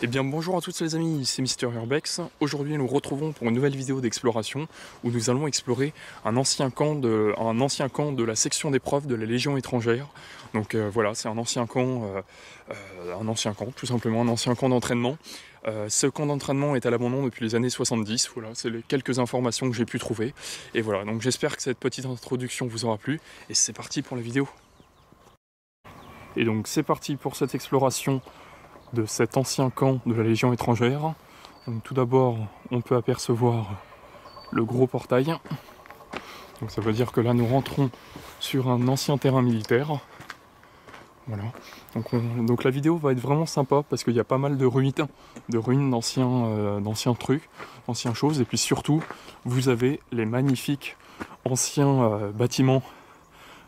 Eh bien bonjour à tous les amis, c'est Mister Urbex. Aujourd'hui nous retrouvons pour une nouvelle vidéo d'exploration où nous allons explorer un ancien camp de la section d'épreuves de la Légion étrangère. Donc voilà, c'est un ancien camp tout simplement, un ancien camp d'entraînement. Ce camp d'entraînement est à l'abandon depuis les années 70, voilà, c'est les quelques informations que j'ai pu trouver. Et voilà, donc j'espère que cette petite introduction vous aura plu, et c'est parti pour la vidéo. Et donc c'est parti pour cette exploration de cet ancien camp de la Légion étrangère. Donc, tout d'abord, on peut apercevoir le gros portail. Donc, ça veut dire que là, nous rentrons sur un ancien terrain militaire. Voilà. Donc la vidéo va être vraiment sympa parce qu'il y a pas mal de ruines d'anciens trucs, d'anciennes choses. Et puis surtout, vous avez les magnifiques anciens bâtiments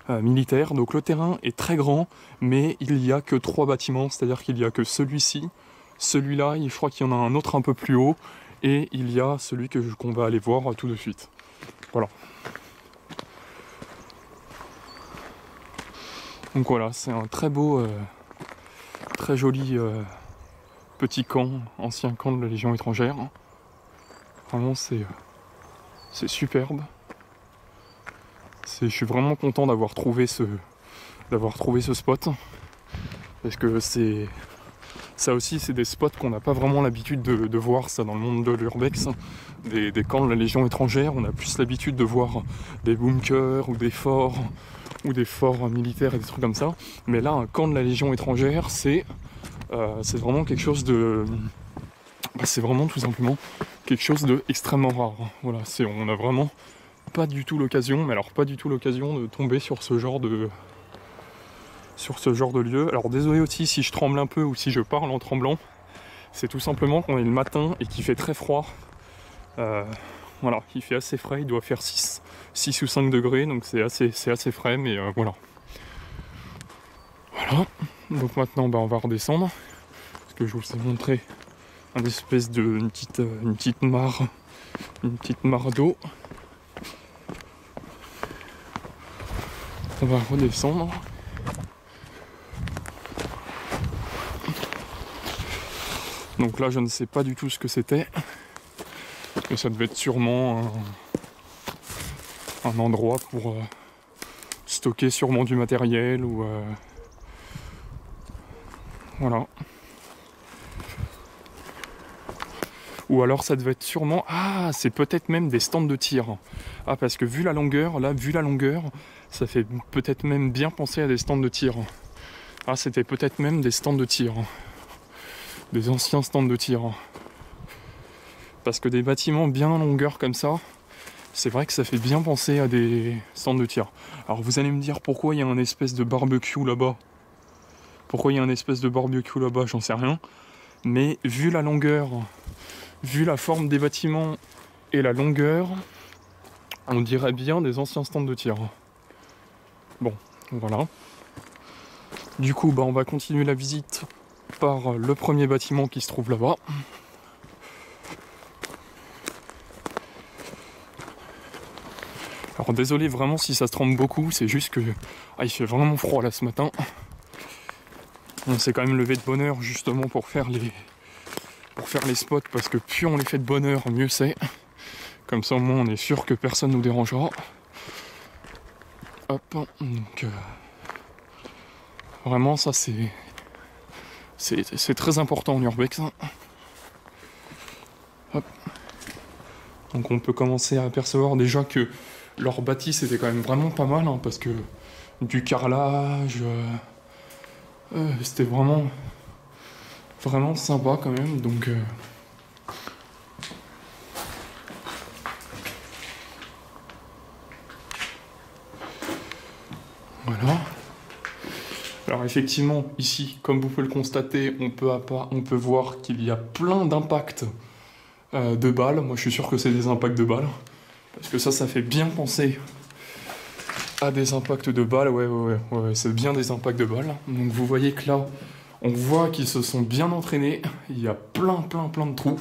militaire. Donc le terrain est très grand, mais il n'y a que 3 bâtiments, c'est-à-dire qu'il n'y a que celui-ci, celui-là, je crois qu'il y en a un autre un peu plus haut, et il y a celui qu'on va aller voir tout de suite. Voilà. Donc voilà, c'est un très beau, très joli petit camp, ancien camp de la Légion étrangère. Vraiment, c'est superbe. Je suis vraiment content d'avoir trouvé ce spot, parce que ça aussi c'est des spots qu'on n'a pas vraiment l'habitude de voir ça dans le monde de l'urbex, des camps de la Légion étrangère. On a plus l'habitude de voir des bunkers ou des forts militaires et des trucs comme ça, mais là un camp de la Légion étrangère c'est vraiment quelque chose de... c'est vraiment tout simplement quelque chose d'extrêmement rare. Voilà, on a vraiment pas du tout l'occasion, de tomber sur ce genre de lieu. Alors désolé aussi si je tremble un peu ou si je parle en tremblant, c'est tout simplement qu'on est le matin et qu'il fait très froid. Voilà, il fait assez frais, il doit faire 6 ou 5 degrés, donc c'est assez frais, mais voilà. Voilà, donc maintenant on va redescendre, parce que je vous ai montré une petite mare d'eau. On va redescendre. Donc là je ne sais pas du tout ce que c'était, mais ça devait être sûrement un endroit pour stocker sûrement du matériel ou voilà. Ou alors ça devait être sûrement... Ah, c'est peut-être même des stands de tir. Ah, parce que vu la longueur, ça fait peut-être même bien penser à des stands de tir. Ah, c'était peut-être même des stands de tir. Des anciens stands de tir. Parce que des bâtiments bien en longueur comme ça, c'est vrai que ça fait bien penser à des stands de tir. Alors vous allez me dire pourquoi il y a un espèce de barbecue là-bas. J'en sais rien. Mais vu la longueur, vu la forme des bâtiments et la longueur, on dirait bien des anciens stands de tir. Bon, voilà. Du coup, on va continuer la visite par le premier bâtiment qui se trouve là-bas. Alors désolé vraiment si ça se tremble beaucoup, c'est juste que il fait vraiment froid là ce matin. On s'est quand même levé de bonne heure justement pour faire les spots, parce que plus on les fait de bonne heure, mieux c'est. Comme ça au moins on est sûr que personne nous dérangera. Hop, donc vraiment ça c'est très important en urbex. Hop. Donc on peut commencer à apercevoir déjà que leur bâtisse était quand même vraiment pas mal, parce que du carrelage, c'était vraiment sympa quand même, donc voilà. Alors effectivement, ici, comme vous pouvez le constater, on peut voir qu'il y a plein d'impacts de balles. Moi je suis sûr que c'est des impacts de balles, parce que ça fait bien penser à des impacts de balles. Ouais, c'est bien des impacts de balles. Donc vous voyez que là, on voit qu'ils se sont bien entraînés. Il y a plein de trous.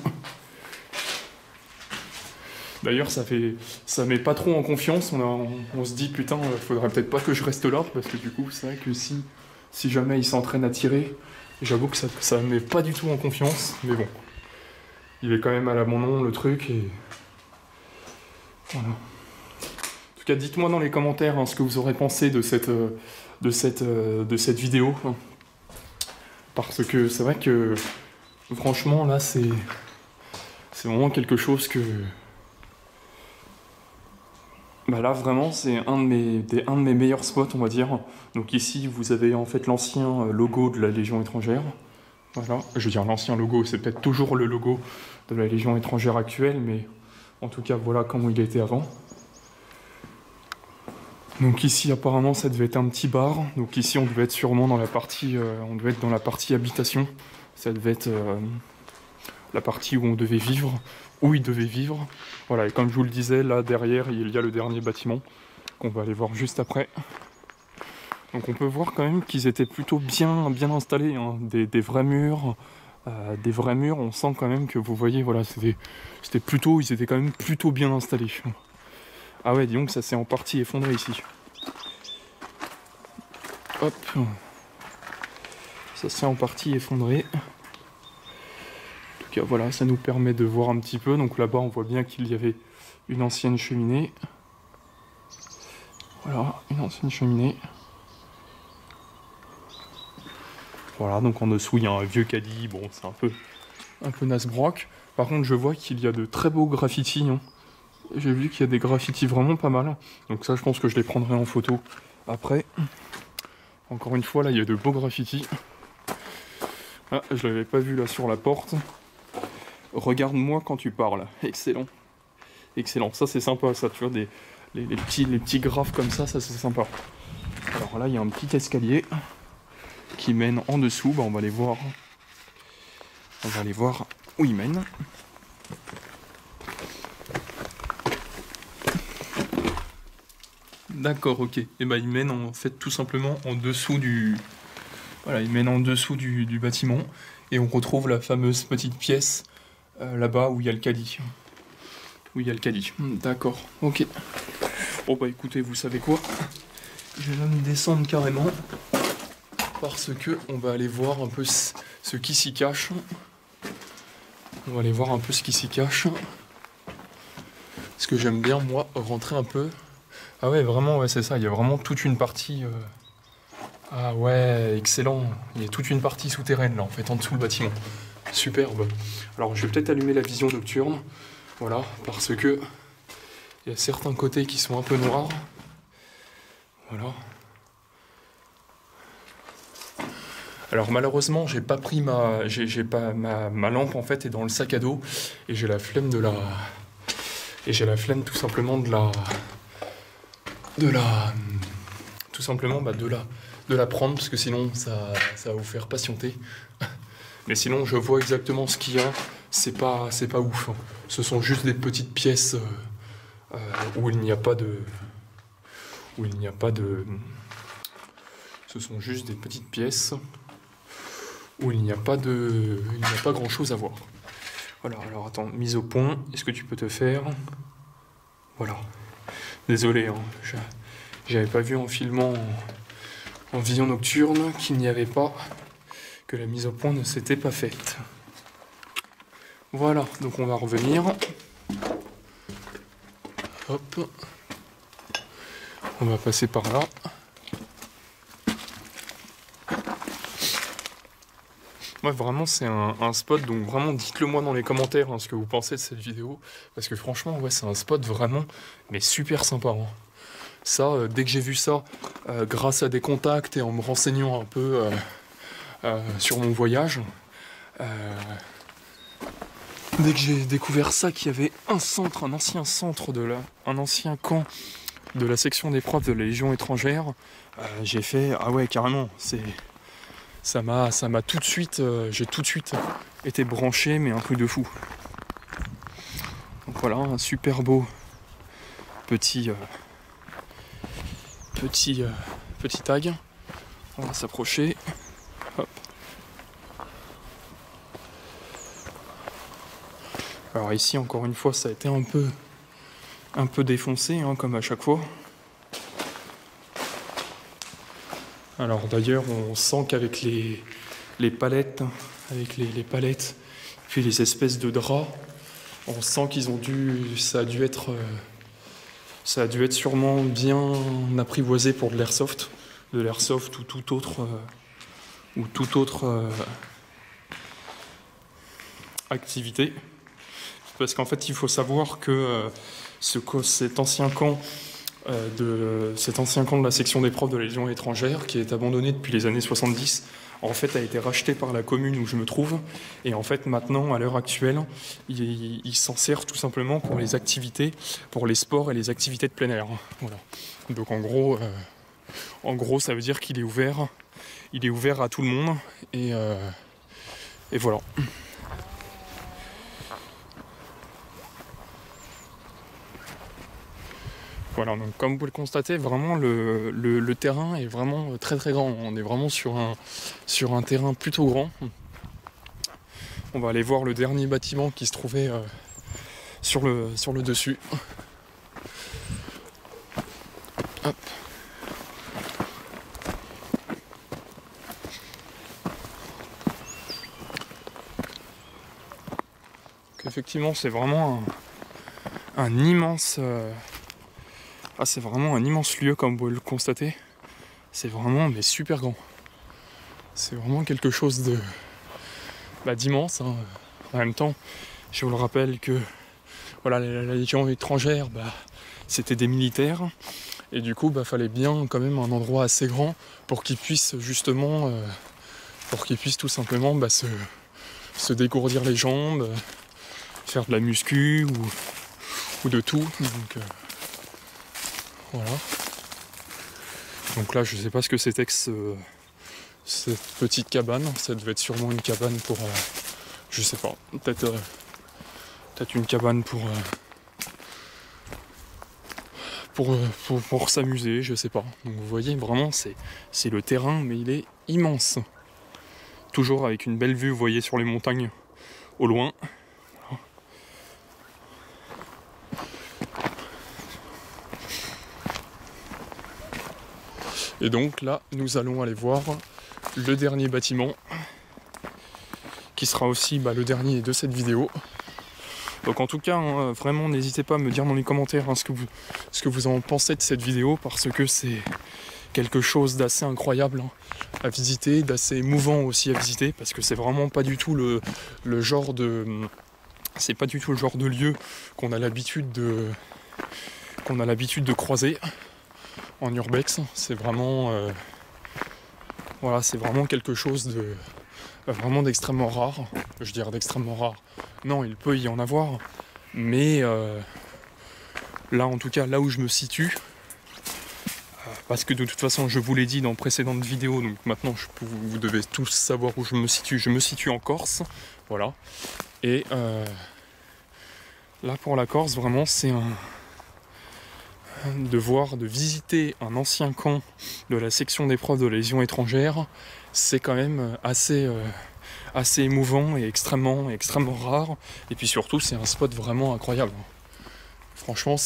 D'ailleurs, ça met pas trop en confiance. On se dit, putain, faudrait peut-être pas que je reste là, parce que du coup, c'est vrai que si jamais ils s'entraînent à tirer, J'avoue que ça me met pas du tout en confiance, mais bon. Il est quand même à l'abandon le truc et... Voilà. En tout cas, dites-moi dans les commentaires ce que vous aurez pensé de cette vidéo. Parce que c'est vrai que, franchement, là, c'est vraiment quelque chose que... Bah là, vraiment, c'est un de mes meilleurs spots, on va dire. Donc ici, vous avez en fait l'ancien logo de la Légion étrangère. Voilà, je veux dire l'ancien logo, c'est peut-être toujours le logo de la Légion étrangère actuelle, mais en tout cas, voilà comment il était avant. Donc ici, apparemment, ça devait être un petit bar. Donc ici, on devait être sûrement dans la partie, habitation. Ça devait être la partie où on devait vivre, où il devait vivre. Voilà, et comme je vous le disais, là derrière, il y a le dernier bâtiment qu'on va aller voir juste après. Donc on peut voir quand même qu'ils étaient plutôt bien installés, hein. Des vrais murs, on sent quand même que vous voyez, voilà, ils étaient quand même plutôt bien installés. Ah ouais, dis donc, ça s'est en partie effondré ici. Hop, ça s'est en partie effondré. Voilà, ça nous permet de voir un petit peu. Donc là-bas, on voit bien qu'il y avait une ancienne cheminée. Voilà, une ancienne cheminée. Voilà, donc en dessous, il y a un vieux caddie. Bon, c'est un peu naze-broc. Par contre, je vois qu'il y a de très beaux graffitis, hein. J'ai vu qu'il y a des graffitis vraiment pas mal. Donc ça, je pense que je les prendrai en photo après. Encore une fois, là, il y a de beaux graffitis. Ah, je l'avais pas vu là sur la porte. Regarde-moi quand tu parles. Excellent. Excellent. Ça, c'est sympa, ça. Tu vois, les petits graphes comme ça, c'est sympa. Alors là, il y a un petit escalier qui mène en dessous. Bah, on va aller voir. On va aller voir où il mène. D'accord, ok. Et bah, il mène en fait tout simplement en dessous du... Voilà, il mène en dessous du bâtiment. Et on retrouve la fameuse petite pièce là-bas où il y a le caddie. D'accord, ok. Bon bah écoutez, vous savez quoi? Je vais même descendre carrément. Parce que on va aller voir un peu ce qui s'y cache. Parce que j'aime bien, moi, rentrer un peu. Ah ouais, vraiment, ouais, c'est ça. Il y a vraiment toute une partie... Ah ouais, excellent. Il y a toute une partie souterraine, là, en fait, en dessous le bâtiment. Superbe. Alors, je vais peut-être allumer la vision nocturne. Voilà, parce que... il y a certains côtés qui sont un peu noirs. Voilà. Alors malheureusement, j'ai pas pris ma lampe en fait est dans le sac à dos et j'ai la flemme tout simplement de la prendre parce que sinon ça va vous faire patienter. Mais sinon, je vois exactement ce qu'il y a. C'est pas ouf, hein. Ce sont juste des petites pièces où il n'y a pas de. Ce sont juste des petites pièces où il n'y a pas grand chose à voir. Voilà, alors attends, mise au point, est-ce que tu peux te faire? Voilà. Désolé, hein, j'avais pas vu en filmant en vision nocturne qu'il n'y avait pas, que la mise au point ne s'était pas faite. Voilà, donc on va revenir. Hop. On va passer par là. Ouais, vraiment, c'est un spot, donc vraiment, dites-le moi dans les commentaires ce que vous pensez de cette vidéo. Parce que franchement, ouais, c'est un spot vraiment, mais super sympa, hein. Ça, dès que j'ai vu ça, grâce à des contacts et en me renseignant un peu sur mon voyage, dès que j'ai découvert ça, qu'il y avait un ancien un ancien camp de la section d'épreuves de la Légion étrangère, j'ai fait, ah ouais, carrément, ça m'a tout de suite, j'ai tout de suite été branché, mais un truc de fou. Donc voilà, un super beau petit tag. On va s'approcher. Hop. Alors ici, encore une fois, ça a été un peu défoncé, hein, comme à chaque fois. Alors d'ailleurs, on sent qu'avec les les palettes, avec les palettes, puis les espèces de draps. On sent qu'ils ont dû, ça a dû être sûrement bien apprivoisé pour de l'airsoft ou toute autre activité. Parce qu'en fait, il faut savoir que cet ancien camp de la section des profs de la Légion étrangère, qui est abandonné depuis les années 70, en fait a été racheté par la commune où je me trouve, et en fait maintenant, à l'heure actuelle, il s'en sert tout simplement pour les activités, pour les sports et les activités de plein air. Voilà. Donc en gros, ça veut dire qu'il est ouvert à tout le monde, et voilà. Voilà, donc comme vous pouvez le constater, vraiment le terrain est vraiment très très grand. On est vraiment sur un terrain plutôt grand. On va aller voir le dernier bâtiment qui se trouvait sur le dessus. Hop. Donc effectivement, c'est vraiment un immense... c'est vraiment un immense lieu, comme vous pouvez le constater. C'est vraiment super grand. C'est vraiment quelque chose d'immense. Hein. En même temps, je vous le rappelle que voilà, la Légion étrangère, c'était des militaires. Et du coup, fallait bien quand même un endroit assez grand pour qu'ils puissent justement, tout simplement se dégourdir les jambes, faire de la muscu ou de tout. Donc, voilà. Donc là, je sais pas ce que c'était que cette petite cabane. Ça devait être sûrement une cabane pour... je sais pas. Peut-être une cabane pour s'amuser, je sais pas. Donc vous voyez, vraiment, c'est le terrain, mais il est immense. Toujours avec une belle vue, vous voyez, sur les montagnes au loin. Et donc là, nous allons aller voir le dernier bâtiment, qui sera aussi le dernier de cette vidéo. Donc en tout cas, vraiment, n'hésitez pas à me dire dans les commentaires ce que vous en pensez de cette vidéo, parce que c'est quelque chose d'assez incroyable à visiter, d'assez émouvant aussi à visiter, parce que c'est vraiment pas du tout le genre de... C'est pas du tout le genre de lieu qu'on a l'habitude de croiser en urbex. C'est vraiment voilà, c'est vraiment quelque chose de vraiment d'extrêmement rare. Je dirais d'extrêmement rare. Non, il peut y en avoir, mais là, en tout cas, là où je me situe, parce que de toute façon, je vous l'ai dit dans précédentes vidéos, donc maintenant, vous devez tous savoir où je me situe. Je me situe en Corse, voilà. Et là, pour la Corse, vraiment, c'est de visiter un ancien camp de la section des profs de la Légion étrangère, c'est quand même assez émouvant et extrêmement rare. Et puis surtout, c'est un spot vraiment incroyable. Franchement,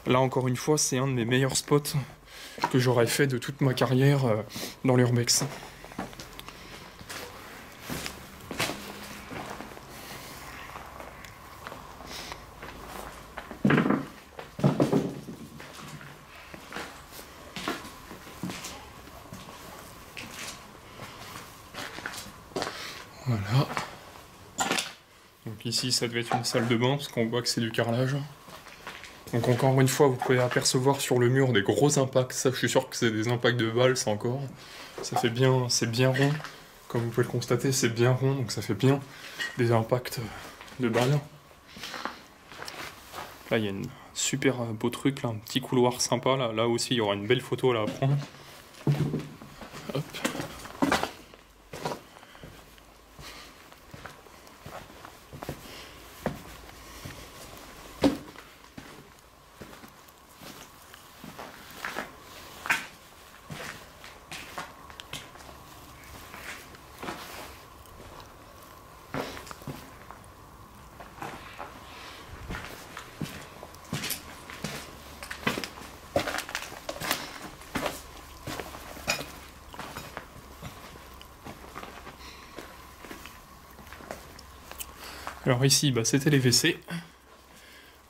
là encore une fois, c'est un de mes meilleurs spots que j'aurais fait de toute ma carrière dans l'urbex. Voilà. Donc ici, ça devait être une salle de bain, parce qu'on voit que c'est du carrelage. Donc encore une fois, vous pouvez apercevoir sur le mur des gros impacts. Ça, je suis sûr que c'est des impacts de balles, ça encore. Ça fait bien, c'est bien rond. Comme vous pouvez le constater, c'est bien rond, donc ça fait bien des impacts de balles. Là, il y a un super beau truc, là, un petit couloir sympa. Là aussi, il y aura une belle photo là, à prendre. Hop. Alors ici, bah, c'était les WC.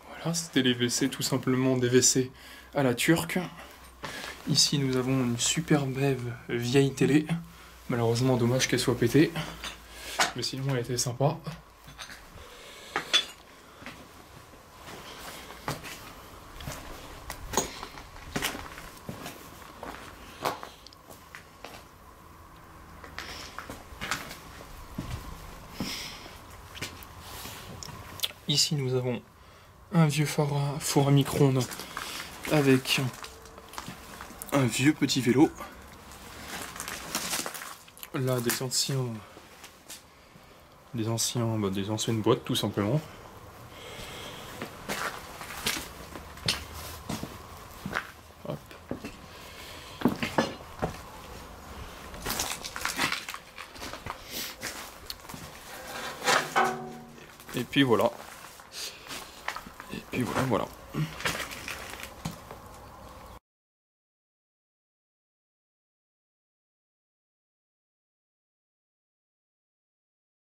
Voilà, c'était les WC, tout simplement des WC à la turque. Ici, nous avons une superbe vieille télé. Malheureusement, dommage qu'elle soit pétée. Mais sinon, elle était sympa. Ici, nous avons un vieux four à micro-ondes avec un vieux petit vélo. Là, des anciennes boîtes, tout simplement. Hop. Et puis voilà. Et puis voilà.